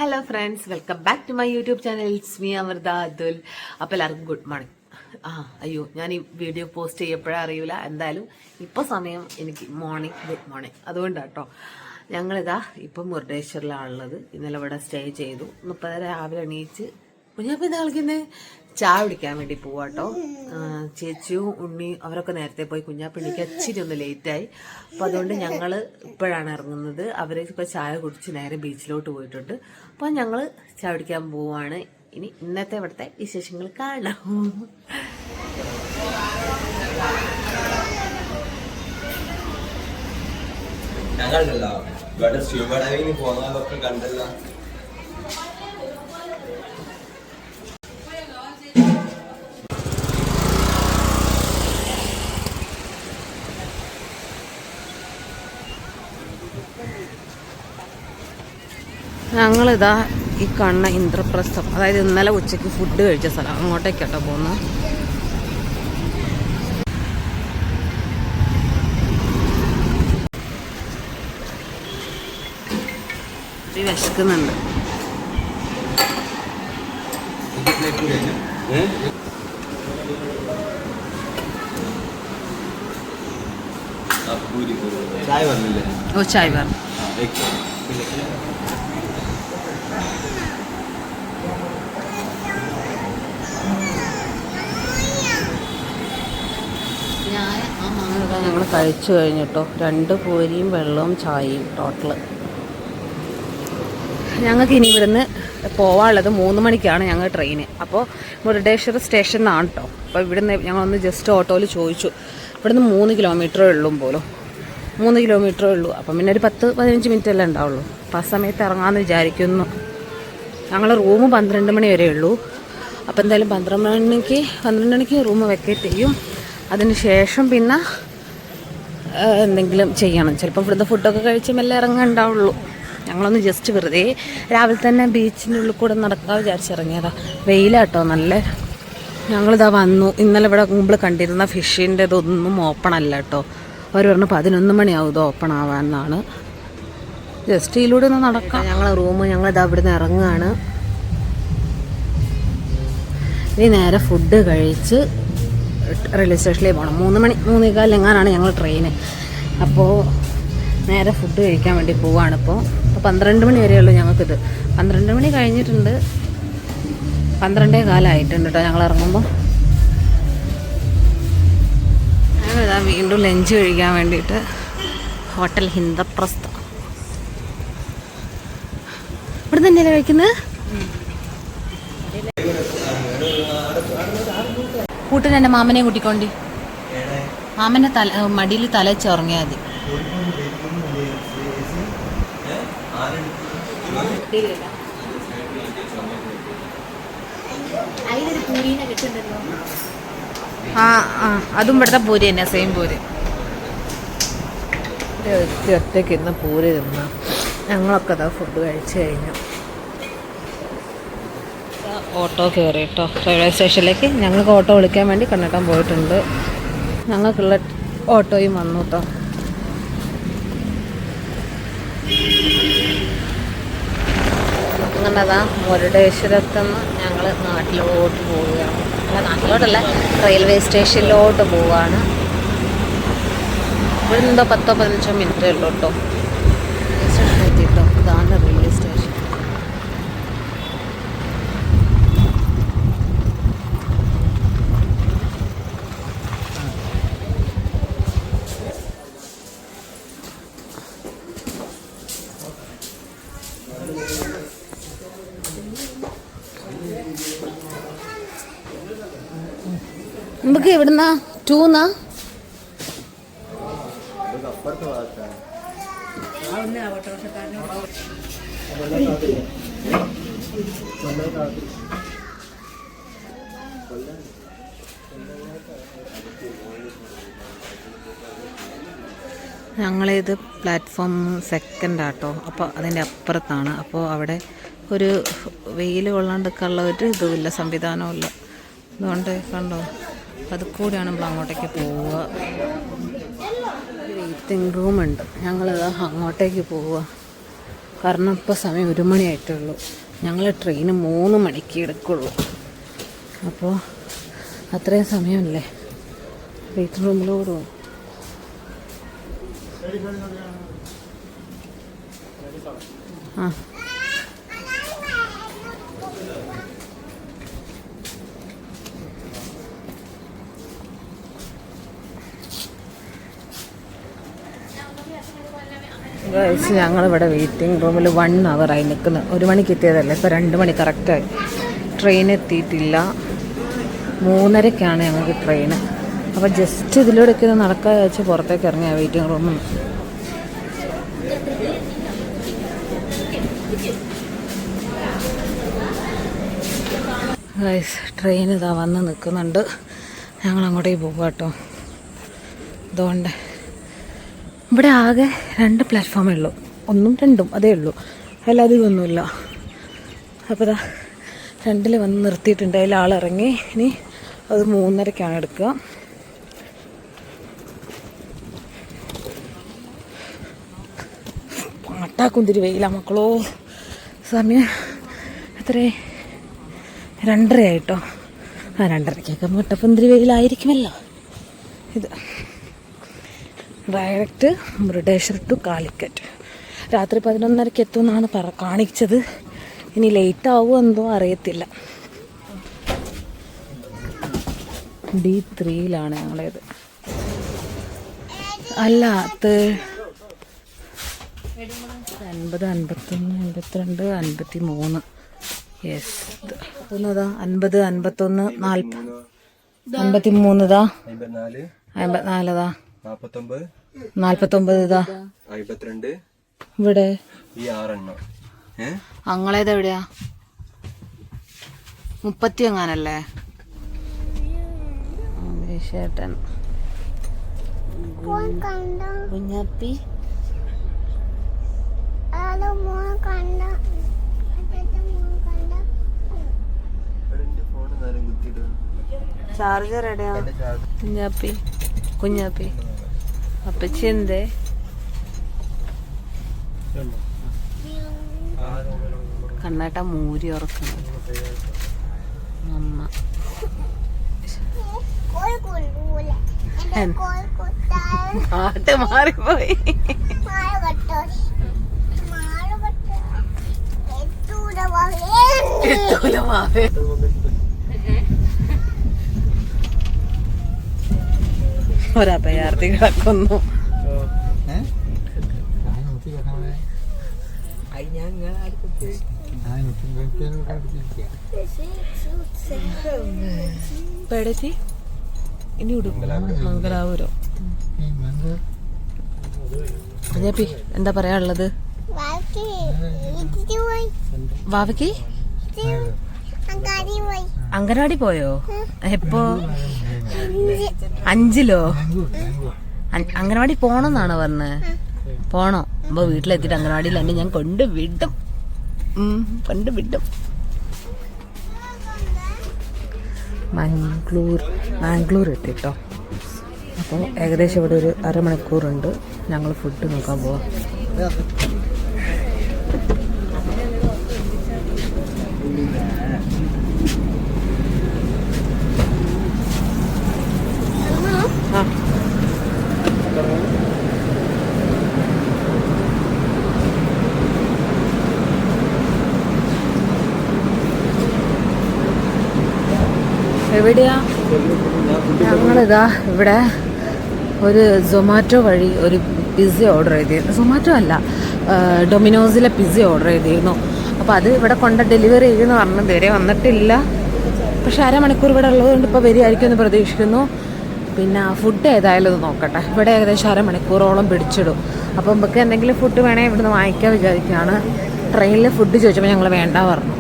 Hello friends, welcome back to my YouTube channel. It's me Amrita Atul. അപ്പോൾ എല്ലാവർക്കും good morning. അയ്യോ, ഞാൻ ഈ വീഡിയോ പോസ്റ്റ് ചെയ്യപ്പോഴേ അറിയില്ല. എന്തായാലും ഇപ്പോൾ സമയം എനിക്ക് ഗുഡ് മോർണിംഗ്. അതുകൊണ്ടാട്ടോ ഞങ്ങളിതാ ഇപ്പം മുരുടേശ്വറിലാണുള്ളത്. ഇന്നലെ ഇവിടെ സ്റ്റേ ചെയ്തു. 30 രാവിലെ എണീച്ച് കുഞ്ഞാപ്പ എന്താ കളിക്കുന്നത്, ചായ കുടിക്കാൻ വേണ്ടി പോവാട്ടോ. ചേച്ചിയും ഉണ്ണിയും അവരൊക്കെ നേരത്തെ പോയി. കുഞ്ഞാപ്പ എണീക്ക് ഇച്ചിരി ഒന്ന് ലേറ്റായി. അപ്പോൾ അതുകൊണ്ട് ഞങ്ങൾ ഇപ്പോഴാണ് ഇറങ്ങുന്നത്. അവരൊക്കെ ചായ കുടിച്ച് നേരെ ബീച്ചിലോട്ട് പോയിട്ടുണ്ട്. അപ്പോൾ ഞങ്ങൾ ചായ കുടിക്കാൻ പോവാണ്. ഇനി ഇന്നത്തെ ഇവിടുത്തെ വിശേഷങ്ങൾ കാണാം. ഞങ്ങളുണ്ടല്ലോ ഇവിടെ സ്ക്യൂബ ഡൈവിംഗ് പോകുന്നതൊക്കെ കണ്ടല്ലോ. ഞങ്ങളിതാ ഈ കണ്ണ ഇന്ദ്രപ്രസ്ഥം, അതായത് ഇന്നലെ ഉച്ചയ്ക്ക് ഫുഡ് കഴിച്ച സ്ഥലം, അങ്ങോട്ടേക്കാട്ടോ പോകുന്നത്. വിശക്കുന്നുണ്ട്. ഓ, ചായ പറഞ്ഞു. ഞങ്ങൾ കഴിച്ചു കഴിഞ്ഞിട്ടോ. 2 പൂരിയും വെള്ളവും ചായയും ടോട്ടൽ. ഞങ്ങൾക്ക് ഇനി ഇവിടുന്ന് പോകാനുള്ളത് 3 മണിക്കാണ് ഞങ്ങൾ ട്രെയിന്. അപ്പോൾ മുരുടേശ്വർ സ്റ്റേഷനിൽ നിന്നാണ് കേട്ടോ. അപ്പോൾ ഇവിടുന്ന് ഞങ്ങളൊന്ന് ജസ്റ്റ് ഓട്ടോയിൽ ചോദിച്ചു. ഇവിടുന്ന് 3 കിലോമീറ്ററേ ഉള്ളൂ പോലും. 3 കിലോമീറ്ററേ ഉള്ളൂ. അപ്പം പിന്നെ ഒരു 10-15 മിനിറ്റ് അല്ലേ ഉണ്ടാവുള്ളൂ. അപ്പം ആ സമയത്ത് ഇറങ്ങാമെന്ന് വിചാരിക്കുന്നു. ഞങ്ങൾ റൂം 12 മണി വരെ ഉള്ളൂ. അപ്പോൾ എന്തായാലും 12 മണിക്ക് റൂം വെക്കേറ്റ് ചെയ്യും. അതിന് ശേഷം പിന്നെ എന്തെങ്കിലും ചെയ്യണം. ചിലപ്പോൾ ഇവിടുത്തെ ഫുഡൊക്കെ കഴിച്ച് മെല്ലെ ഇറങ്ങാനുണ്ടാവുള്ളൂ. ഞങ്ങളൊന്ന് ജസ്റ്റ് വെറുതെ രാവിലെ തന്നെ ബീച്ചിൻ്റെ ഉള്ളിൽ കൂടെ നടക്കാൻ വിചാരിച്ചിറങ്ങിയതാ. വെയിലാട്ടോ നല്ല. ഞങ്ങളിതാ വന്നു. ഇന്നലെ ഇവിടെ മുമ്പിൽ കണ്ടിരുന്ന ഫിഷിൻ്റെ ഇതൊന്നും ഓപ്പൺ അല്ല കേട്ടോ. അവർ പറഞ്ഞു 11 മണിയാവും ഇത് ഓപ്പൺ ആവാമെന്നാണ്. ജസ്റ്റ് ഇതിലൂടെ ഒന്ന് നടക്കാം. ഞങ്ങളിതാ ഇവിടുന്ന് ഇറങ്ങുകയാണ്. ഇനി നേരെ ഫുഡ് കഴിച്ച് റെയിൽവേ സ്റ്റേഷനിലേക്ക് പോകണം. 3 എങ്ങാനാണ് ഞങ്ങൾ ട്രെയിന്. അപ്പോൾ നേരെ ഫുഡ് കഴിക്കാൻ വേണ്ടി പോവാണ്. ഇപ്പോൾ 12 മണി വരെയുള്ളൂ ഞങ്ങൾക്കിത്. 12 മണി കഴിഞ്ഞിട്ടുണ്ട്. 12:15 ആയിട്ടുണ്ട് കേട്ടോ ഞങ്ങൾ ഇറങ്ങുമ്പോൾ. ഞങ്ങളിതാ വീണ്ടും ലഞ്ച് കഴിക്കാൻ വേണ്ടിയിട്ട് ഹോട്ടൽ ഇന്ദ്രപ്രസ്ഥ. ഇവിടെ തന്നെയല്ലേ കഴിക്കുന്നത്? കൂട്ടിന് എൻ്റെ മാമനെ കൂട്ടിക്കൊണ്ടി. മാമൻ്റെ മടിയിൽ തലച്ച് ഉറങ്ങിയാൽ മതി. അതും ഇവിടുത്തെ പൂരി തന്നെ, സെയിം പൂരി. ഒറ്റയ്ക്ക് ഇന്ന് പൂരി തിന്ന. ഞങ്ങളൊക്കെ അതാ ഫുഡ് കഴിച്ചു കഴിഞ്ഞു. ഓട്ടോ കയറി കേട്ടോ റെയിൽവേ സ്റ്റേഷനിലേക്ക്. ഞങ്ങൾക്ക് ഓട്ടോ വിളിക്കാൻ വേണ്ടി കണ്ണേട്ടൻ പോയിട്ടുണ്ട്. ഞങ്ങൾക്കുള്ള ഓട്ടോയും വന്നു കേട്ടോ. അങ്ങനെതാ മുരുടേശ്വരത്തുനിന്ന് ഞങ്ങൾ നാട്ടിലോട്ട് പോവുകയാണ്. അല്ല, നാട്ടിലോട്ടല്ല, റെയിൽവേ സ്റ്റേഷനിലോട്ട് പോവുകയാണ്. ഇവിടെ നിന്നോ 10-15 മിനിറ്റേ ഉള്ളൂ കേട്ടോ. സ്റ്റേഷൻ എത്തിയിട്ടോ. ഇതാണ് റെയിൽവേ സ്റ്റേഷൻ. നമുക്ക് എവിടുന്നാ? 2 ഞങ്ങളിത് പ്ലാറ്റ്ഫോം 2 ആട്ടോ. അപ്പോൾ അതിൻ്റെ അപ്പുറത്താണ്. അപ്പോൾ അവിടെ ഒരു വെയിൽ കൊള്ളാണ്ടൊക്കെയുള്ള ഒരു ഇതുമില്ല, സംവിധാനമില്ല. അതുകൊണ്ട് കണ്ടോ, അത് കൂടിയാണ് നമ്മൾ അങ്ങോട്ടേക്ക് പോവുക. വെയിറ്റിംഗ് റൂമുണ്ട്. ഞങ്ങളിത് അങ്ങോട്ടേക്ക് പോവുക. കാരണം ഇപ്പോൾ സമയം 1 മണിയായിട്ടേ ഉള്ളൂ. ഞങ്ങൾ ട്രെയിന് 3 മണിക്ക് എടുക്കുള്ളൂ. അപ്പോൾ അത്രയും സമയമല്ലേ. വെയിറ്റിംഗ് റൂമിലോട് പോകും. ആ ഞങ്ങളിവിടെ വെയിറ്റിംഗ് റൂമിൽ 1 ഹവറായി നിൽക്കുന്നത്. 1 മണിക്ക് എത്തിയതല്ലേ, ഇപ്പോൾ 2 മണി കറക്റ്റായി. ട്രെയിൻ എത്തിയിട്ടില്ല. 3:30ക്കാണ് ഞങ്ങൾക്ക് ട്രെയിന്. അപ്പോൾ ജസ്റ്റ് ഇതിലൂടെയൊക്കെ ഒന്ന് നടക്കാൻ വെച്ച് പുറത്തേക്ക് ഇറങ്ങിയ വെയിറ്റിംഗ് റൂമിൽ നിന്ന്. ട്രെയിൻ ഇതാ വന്ന് നിൽക്കുന്നുണ്ട്. ഞങ്ങൾ അങ്ങോട്ടേക്ക് പോകുക കേട്ടോ. അതുകൊണ്ട് ഇവിടെ ആകെ 2 പ്ലാറ്റ്ഫോമേ ഉള്ളൂ. 1ഉം 2ഉം അതേ ഉള്ളൂ. അതിലധികം ഒന്നുമില്ല. അപ്പോൾ ഇതാ 2ൽ വന്ന് നിർത്തിയിട്ടുണ്ട്. അതിൽ ആളിറങ്ങി. ഇനി അത് 3:30ക്കാണ് എടുക്കുക. പാട്ടാക്കുന്തിരി വെയില മക്കളോ. സമയം എത്രേ 2:30 ആയിട്ടോ. 2:30ക്കൊക്കെ മുട്ടപ്പന്തിരി വെയിലായിരിക്കുമല്ലോ. ഇത് ഡയറക്റ്റ് മുരുടേശ്വർ ടു കാലിക്കറ്റ്. രാത്രി 11:30ക്ക് എത്തുമെന്നാണ് കാണിച്ചത്. ഇനി ലേറ്റ് ആവുമോ എന്തോ അറിയത്തില്ല. D3യിലാണ് ഞങ്ങളേത്. അല്ല 50, 51, 52, 53. യെസ്. ഒന്നതാ 50, 51, 40, 53 ഇതാ, 54 ഇതാ, 49 ഇതാ, 52 ഇവിടെ. ഈ 6 അങ്ങളേത് എവിടെയാ? 30 എങ്ങാനല്ലേ? ചേട്ടൻ കുഞ്ഞപ്പി ചാർജർ എവിടെയാ? കുഞ്ഞാപ്പി കുഞ്ഞാപ്പി അപ്പച്ചി എന്തേ? കണ്ണാട്ട മൂരി ഉറക്കുന്നു അമ്മ. പാട്ട് മാറിപ്പോയി. ഒരപയാർത്തി കിടക്കുന്നു. പെടത്തി ഇനി വിടും മംഗലാപുരോ. കുഞ്ഞാപ്പി എന്താ പറയാനുള്ളത്? വാവയ്ക്ക് അങ്കനവാടി പോയോ? എപ്പോ? 5-ലോ? അങ്കനവാടി പോണെന്നാണോ പറഞ്ഞത്? പോണോ? അപ്പൊ വീട്ടിലെത്തിയിട്ട് അങ്കനവാടിയിൽ എന്നെ ഞാൻ കൊണ്ടുവിടും. കൊണ്ടുവിടും. മാംഗ്ലൂർ എത്തിട്ടോ. അപ്പോൾ ഏകദേശം ഇവിടെ ഒരു അരമണിക്കൂറുണ്ട്. ഞങ്ങൾ ഫുഡ് നോക്കാൻ പോവാം. എവിടെയാ? ഞങ്ങളിതാ ഇവിടെ ഒരു സൊമാറ്റോ വഴി ഒരു പിസ്സ ഓർഡർ ചെയ്തിരുന്നു. സൊമാറ്റോ അല്ല, ഡൊമിനോസിലെ പിസ്സ ഓർഡർ ചെയ്തിരുന്നു. അപ്പോൾ അത് ഇവിടെ കൊണ്ട് ഡെലിവറി ചെയ്യുമെന്ന് പറഞ്ഞു. ഇതുവരെ വന്നിട്ടില്ല. പക്ഷെ അരമണിക്കൂർ ഇവിടെ ഉള്ളതുകൊണ്ട് ഇപ്പോൾ വരികയായിരിക്കും എന്ന് പ്രതീക്ഷിക്കുന്നു. പിന്നെ ഫുഡ് ഏതായാലും ഇത് നോക്കട്ടെ. ഇവിടെ ഏകദേശം അരമണിക്കൂറോളം പിടിച്ചിടും. അപ്പോൾ നമുക്ക് എന്തെങ്കിലും ഫുഡ് വേണേൽ ഇവിടുന്ന് വാങ്ങിക്കാൻ വിചാരിക്കുകയാണ്. ട്രെയിനിൽ ഫുഡ് ചോദിച്ചപ്പോൾ ഞങ്ങൾ വേണ്ട പറഞ്ഞു.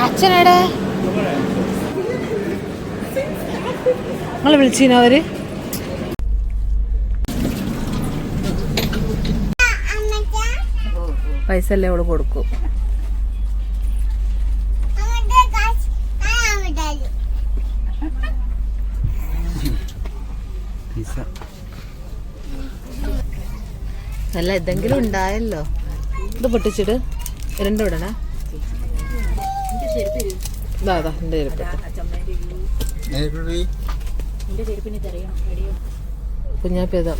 അച്ഛനേടെ നിങ്ങൾ വിളിച്ചിനവര്? പൈസ അല്ലേ അവള് കൊടുക്കും. അല്ല എന്തെങ്കിലും ഉണ്ടായല്ലോ. ഇത് പൊട്ടിച്ചിട്ട് രണ്ടും ഇടണേ. ഇതാ എന്റെ കുഞ്ഞാപ്പിയതാ.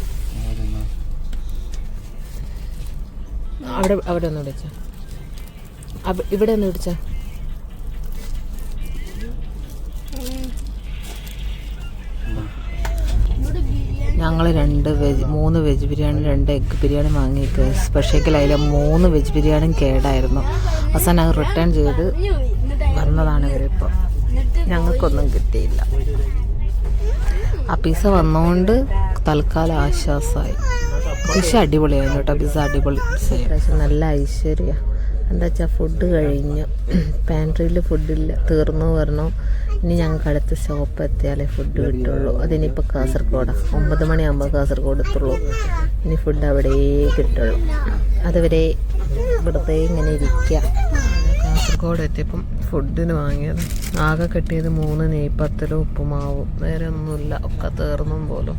അവിടെ ഒന്ന് പിടിച്ച, ഇവിടെ ഒന്ന് പിടിച്ച. ഞങ്ങൾ 3 വെജ് ബിരിയാണി 2 എഗ് ബിരിയാണി വാങ്ങിയിട്ട് സ്പെഷ്യൽ അതിലെ 3 വെജ് ബിരിയാണിയും കേടായിരുന്നു. അവസാനം അത് റിട്ടേൺ ചെയ്ത് വന്നതാണ് ഇവരിപ്പോൾ. ഞങ്ങൾക്കൊന്നും കിട്ടിയില്ല. ആ പിസ്സ വന്നുകൊണ്ട് തൽക്കാലം ആശ്വാസമായി. പിസ്സ അടിപൊളിയായിരുന്നു കേട്ടോ. പിസ്സ അടിപൊളി പിസ്സ. നല്ല ഐശ്വര്യ. എന്താ വെച്ചാൽ ഫുഡ് കഴിഞ്ഞു, പാൻട്രിയിൽ ഫുഡില്ല, തീർന്നു പറഞ്ഞു. ഇനി ഞങ്ങൾക്ക് അടുത്ത ഷോപ്പ് എത്തിയാലേ ഫുഡ് കിട്ടുള്ളൂ. അതിനിപ്പോൾ കാസർഗോഡാണ്. 9 മണിയാകുമ്പോൾ കാസർഗോഡ് എത്തുള്ളൂ. ഇനി ഫുഡ് അവിടെ കിട്ടുള്ളൂ. അതുവരെ വെറുതെ ഇങ്ങനെ ഇരിക്കുക. കാസർഗോഡ് എത്തിയപ്പം ഫുഡിന് വാങ്ങിയത് ആകെ കിട്ടിയത് 3 നെയ്പത്തലും ഉപ്പുമാവും. വേറെ ഒന്നുമില്ല, ഒക്കെ തീർന്നും പോലും.